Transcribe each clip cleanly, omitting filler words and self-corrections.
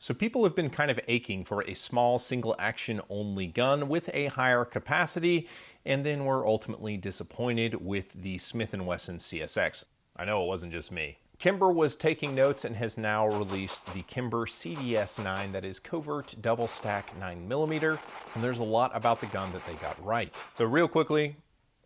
So people have been kind of aching for a small single action only gun with a higher capacity, and then were ultimately disappointed with the Smith & Wesson CSX. I know it wasn't just me. Kimber was taking notes and has now released the Kimber CDS9 that is covert double stack 9mm, and there's a lot about the gun that they got right. So real quickly,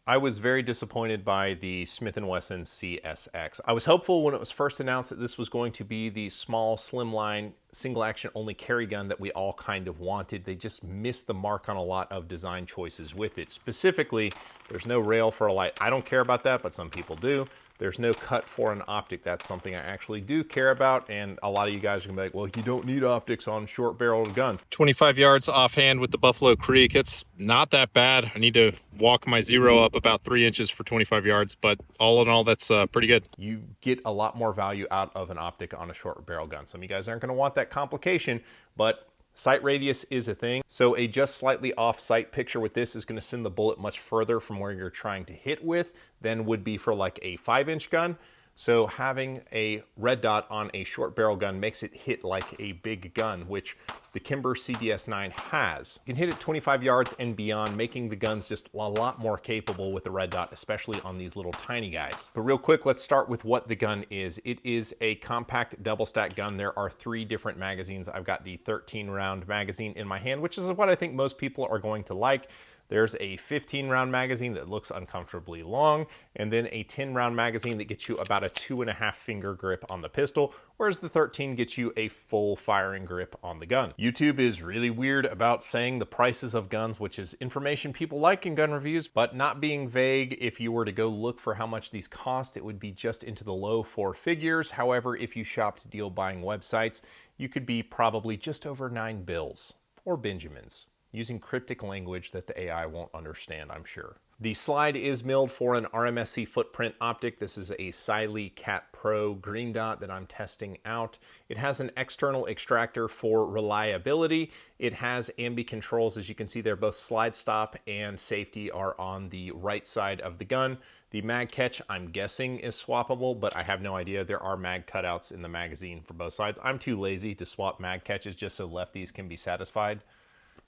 I was very disappointed by the Smith & Wesson CSX. I was hopeful when it was first announced that this was going to be the small, slimline, single action only carry gun that we all kind of wanted. They just missed the mark on a lot of design choices with it. Specifically, there's no rail for a light. I don't care about that, but some people do. There's no cut for an optic. That's something I actually do care about, and a lot of you guys are gonna be like, well, you don't need optics on short barreled guns. 25 yards offhand with the Buffalo Creek, it's not that bad. I need to walk my zero up about 3 inches for 25 yards, but all in all, that's pretty good. You get a lot more value out of an optic on a short barrel gun. Some of you guys aren't gonna want that complication, but sight radius is a thing. So a just slightly off sight picture with this is going to send the bullet much further from where you're trying to hit with than would be for like a 5-inch gun. So having a red dot on a short barrel gun makes it hit like a big gun, which the Kimber CDS9 has. You can hit it 25 yards and beyond, making the guns just a lot more capable with the red dot, especially on these little tiny guys. But real quick, let's start with what the gun is. It is a compact double stack gun. There are 3 different magazines. I've got the 13-round magazine in my hand, which is what I think most people are going to like. There's a 15-round magazine that looks uncomfortably long, and then a 10-round magazine that gets you about a 2.5 finger grip on the pistol, whereas the 13 gets you a full firing grip on the gun. YouTube is really weird about saying the prices of guns, which is information people like in gun reviews, but not being vague. If you were to go look for how much these cost, it would be just into the low 4 figures. However, if you shopped deal buying websites, you could be probably just over 9 bills or Benjamins, using cryptic language that the AI won't understand, I'm sure. The slide is milled for an RMSC footprint optic. This is a Cyelee Cat Pro green dot that I'm testing out. It has an external extractor for reliability. It has ambi controls. As you can see there, both slide stop and safety are on the right side of the gun. The mag catch, I'm guessing, is swappable, but I have no idea. There are mag cutouts in the magazine for both sides. I'm too lazy to swap mag catches just so lefties can be satisfied.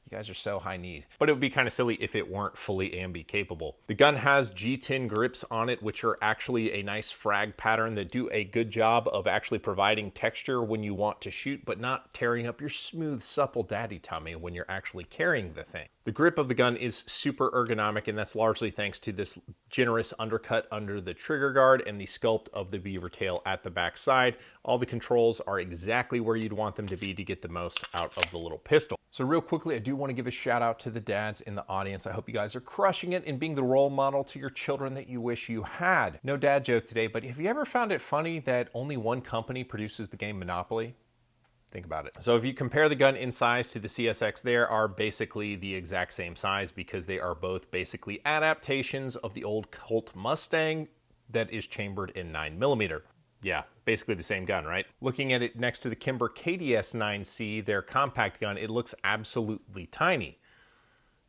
You guys are so high need. But it would be kind of silly if it weren't fully ambi capable. The gun has G10 grips on it, which are actually a nice frag pattern that do a good job of actually providing texture when you want to shoot, but not tearing up your smooth, supple daddy tummy when you're actually carrying the thing. The grip of the gun is super ergonomic, and that's largely thanks to this generous undercut under the trigger guard and the sculpt of the beaver tail at the back side. All the controls are exactly where you'd want them to be to get the most out of the little pistol. So real quickly, I do want to give a shout out to the dads in the audience. I hope you guys are crushing it and being the role model to your children that you wish you had. No dad joke today, but have you ever found it funny that only one company produces the game Monopoly? Think about it. So if you compare the gun in size to the CSX, they are basically the exact same size because they are both basically adaptations of the old Colt Mustang that is chambered in 9mm. Yeah, basically the same gun, right? Looking at it next to the Kimber KDS9C, their compact gun, it looks absolutely tiny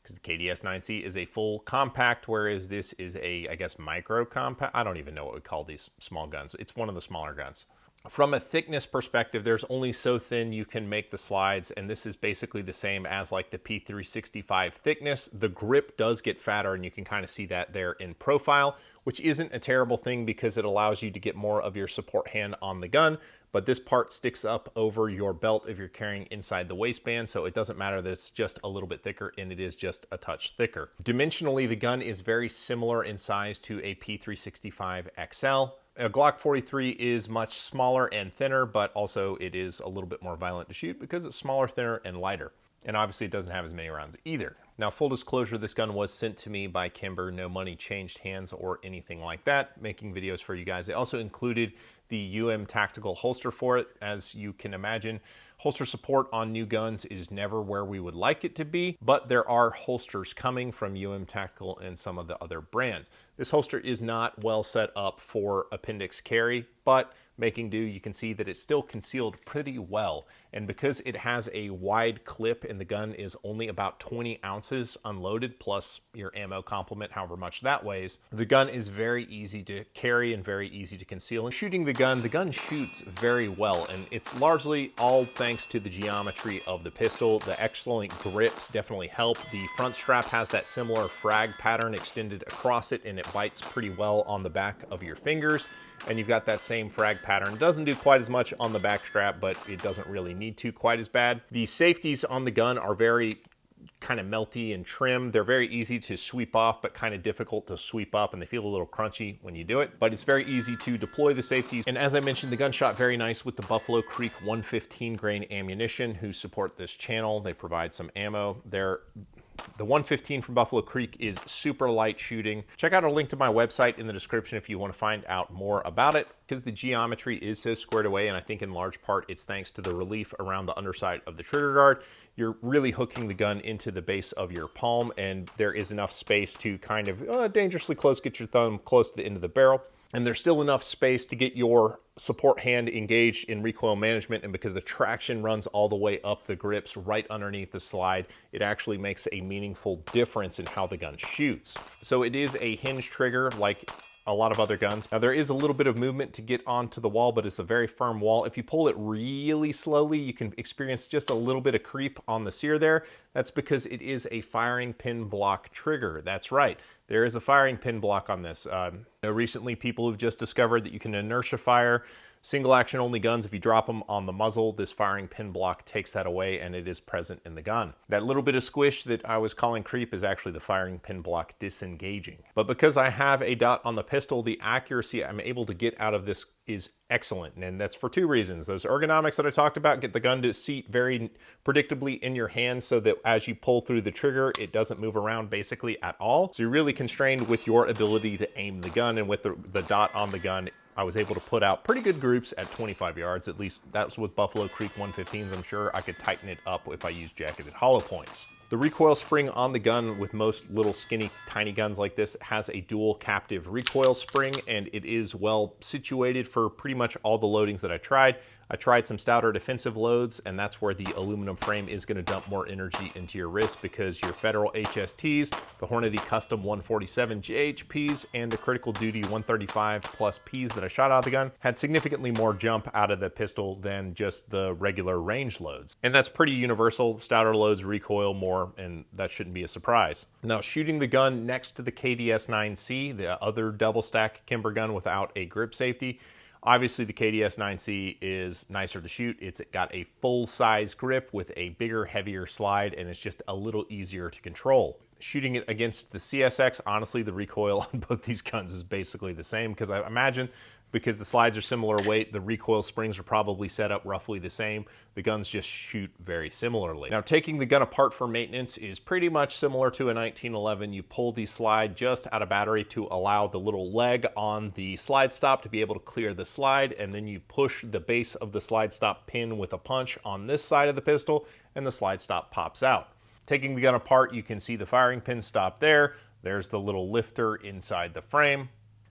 because the KDS9C is a full compact, whereas this is a, I guess, micro compact. I don't even know what we call these small guns. It's one of the smaller guns. From a thickness perspective, there's only so thin you can make the slides, and this is basically the same as like the P365 thickness. The grip does get fatter, and you can kind of see that there in profile, which isn't a terrible thing because it allows you to get more of your support hand on the gun, but this part sticks up over your belt if you're carrying inside the waistband, so it doesn't matter that it's just a little bit thicker, and it is just a touch thicker. Dimensionally, the gun is very similar in size to a P365 XL. A Glock 43 is much smaller and thinner, but also it is a little bit more violent to shoot because it's smaller, thinner, and lighter. And obviously it doesn't have as many rounds either. Now, full disclosure, this gun was sent to me by Kimber. No money changed hands or anything like that. Making videos for you guys. They also included the tactical holster for it. As you can imagine, holster support on new guns is never where we would like it to be, but there are holsters coming from tactical and some of the other brands. This holster is not well set up for appendix carry, but making do, you can see that it's still concealed pretty well. And because it has a wide clip and the gun is only about 20 ounces unloaded plus your ammo complement, however much that weighs, the gun is very easy to carry and very easy to conceal. And shooting the gun shoots very well, and it's largely all thanks to the geometry of the pistol. The excellent grips definitely help. The front strap has that similar frag pattern extended across it, and it bites pretty well on the back of your fingers. And you've got that same frag pattern. Doesn't do quite as much on the back strap, but it doesn't really need to quite as bad. The safeties on the gun are very kind of melty and trim. They're very easy to sweep off, but kind of difficult to sweep up, and they feel a little crunchy when you do it. But it's very easy to deploy the safeties. And as I mentioned, the gun shot very nice with the Buffalo Creek 115 grain ammunition, who support this channel. They provide some ammo. The 115 from Buffalo Creek is super light shooting. Check out a link to my website in the description if you want to find out more about it, because the geometry is so squared away, and I think in large part it's thanks to the relief around the underside of the trigger guard. You're really hooking the gun into the base of your palm, and there is enough space to kind of dangerously close, get your thumb close to the end of the barrel. And there's still enough space to get your support hand engaged in recoil management, and because the traction runs all the way up the grips right underneath the slide, it actually makes a meaningful difference in how the gun shoots. So it is a hinge trigger like a lot of other guns. Now there is a little bit of movement to get onto the wall, but it's a very firm wall. If you pull it really slowly, you can experience just a little bit of creep on the sear there. That's because it is a firing pin block trigger. That's right. There is a firing pin block on this. Recently, people have just discovered that you can inertia fire single action only guns. If you drop them on the muzzle, this firing pin block takes that away, and it is present in the gun. That little bit of squish that I was calling creep is actually the firing pin block disengaging. But because I have a dot on the pistol, the accuracy I'm able to get out of this is excellent, and that's for two reasons. Those ergonomics that I talked about get the gun to seat very predictably in your hands so that as you pull through the trigger, it doesn't move around basically at all. So you're really constrained with your ability to aim the gun, and with the dot on the gun, I was able to put out pretty good groups at 25 yards. At least that's with Buffalo Creek 115s. I'm sure I could tighten it up if I used jacketed hollow points. The recoil spring on the gun with most little skinny tiny guns like this has a dual captive recoil spring, and it is well situated for pretty much all the loadings that I tried. I tried some stouter defensive loads, and that's where the aluminum frame is going to dump more energy into your wrist, because your Federal HSTs, the Hornady Custom 147 JHPs, and the Critical Duty 135 plus Ps that I shot out of the gun had significantly more jump out of the pistol than just the regular range loads. And that's pretty universal. Stouter loads recoil more, and that shouldn't be a surprise. Now, shooting the gun next to the KDS9C, the other double stack Kimber gun without a grip safety, obviously the KDS9C is nicer to shoot. It's got a full-size grip with a bigger, heavier slide, and it's just a little easier to control. Shooting it against the CSX, honestly, the recoil on both these guns is basically the same, because I imagine because the slides are similar weight, the recoil springs are probably set up roughly the same. The guns just shoot very similarly. Now, taking the gun apart for maintenance is pretty much similar to a 1911. You pull the slide just out of battery to allow the little leg on the slide stop to be able to clear the slide, and then you push the base of the slide stop pin with a punch on this side of the pistol, and the slide stop pops out. Taking the gun apart, you can see the firing pin stop there. There's the little lifter inside the frame.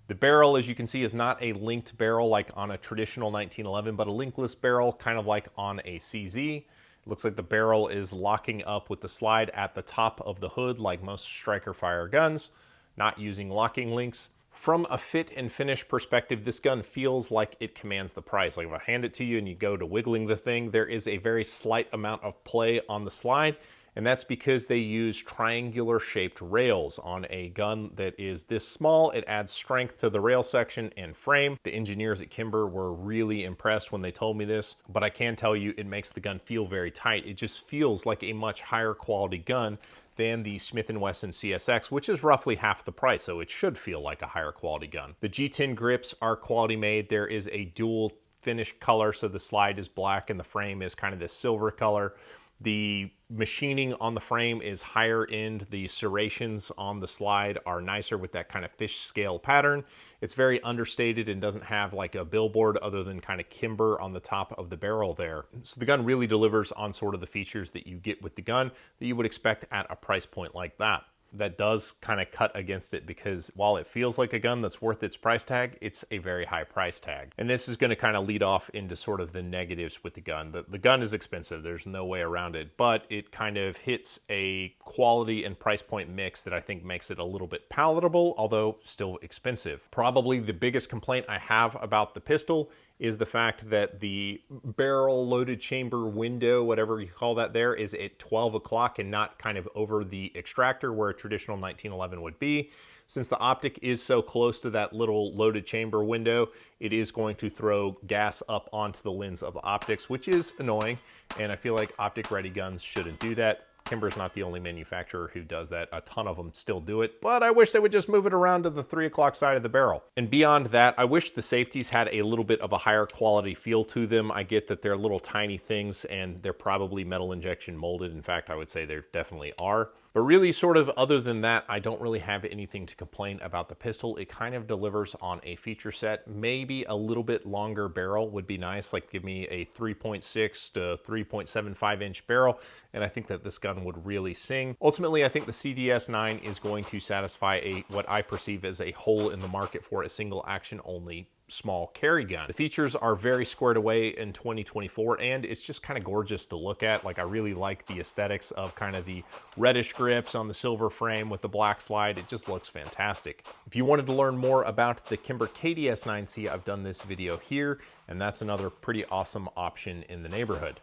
The barrel, as you can see, is not a linked barrel like on a traditional 1911, but a linkless barrel, kind of like on a CZ. It looks like the barrel is locking up with the slide at the top of the hood like most striker fire guns, not using locking links. From a fit and finish perspective, this gun feels like it commands the price. Like if I hand it to you and you go to wiggling the thing, there is a very slight amount of play on the slide, and that's because they use triangular shaped rails on a gun that is this small. It adds strength to the rail section and frame. The engineers at Kimber were really impressed when they told me this, but I can tell you it makes the gun feel very tight. It just feels like a much higher quality gun than the Smith & Wesson CSX, which is roughly half the price, so it should feel like a higher quality gun. The G10 grips are quality made. There is a dual finish color, so the slide is black and the frame is kind of this silver color. The machining on the frame is higher end. The serrations on the slide are nicer with that kind of fish scale pattern. It's very understated and doesn't have like a billboard other than kind of Kimber on the top of the barrel there. So the gun really delivers on sort of the features that you get with the gun that you would expect at a price point like that. that does kind of cut against it, because while it feels like a gun that's worth its price tag, it's a very high price tag. And this is going to kind of lead off into sort of the negatives with the gun. The gun is expensive, there's no way around it, but it kind of hits a quality and price point mix that I think makes it a little bit palatable, although still expensive. Probably the biggest complaint I have about the pistol is the fact that the barrel loaded chamber window, whatever you call that there, is at 12 o'clock and not kind of over the extractor where a traditional 1911 would be. Since the optic is so close to that little loaded chamber window, it is going to throw gas up onto the lens of the optics, which is annoying, and I feel like optic ready guns shouldn't do that. Kimber's not the only manufacturer who does that. A ton of them still do it, but I wish they would just move it around to the 3 o'clock side of the barrel. And beyond that, I wish the safeties had a little bit of a higher quality feel to them. I get that they're little tiny things and they're probably metal injection molded. In fact, I would say they definitely are. But really, sort of other than that, I don't really have anything to complain about the pistol. It kind of delivers on a feature set. Maybe a little bit longer barrel would be nice, like give me a 3.6 to 3.75 inch barrel, and I think that this gun would really sing. Ultimately, I think the CDS9 is going to satisfy what I perceive as a hole in the market for a single action only small carry gun. The features are very squared away in 2024, and it's just kind of gorgeous to look at. Like, I really like the aesthetics of kind of the reddish grips on the silver frame with the black slide. It just looks fantastic. If you wanted to learn more about the Kimber KDS9C, I've done this video here, and that's another pretty awesome option in the neighborhood.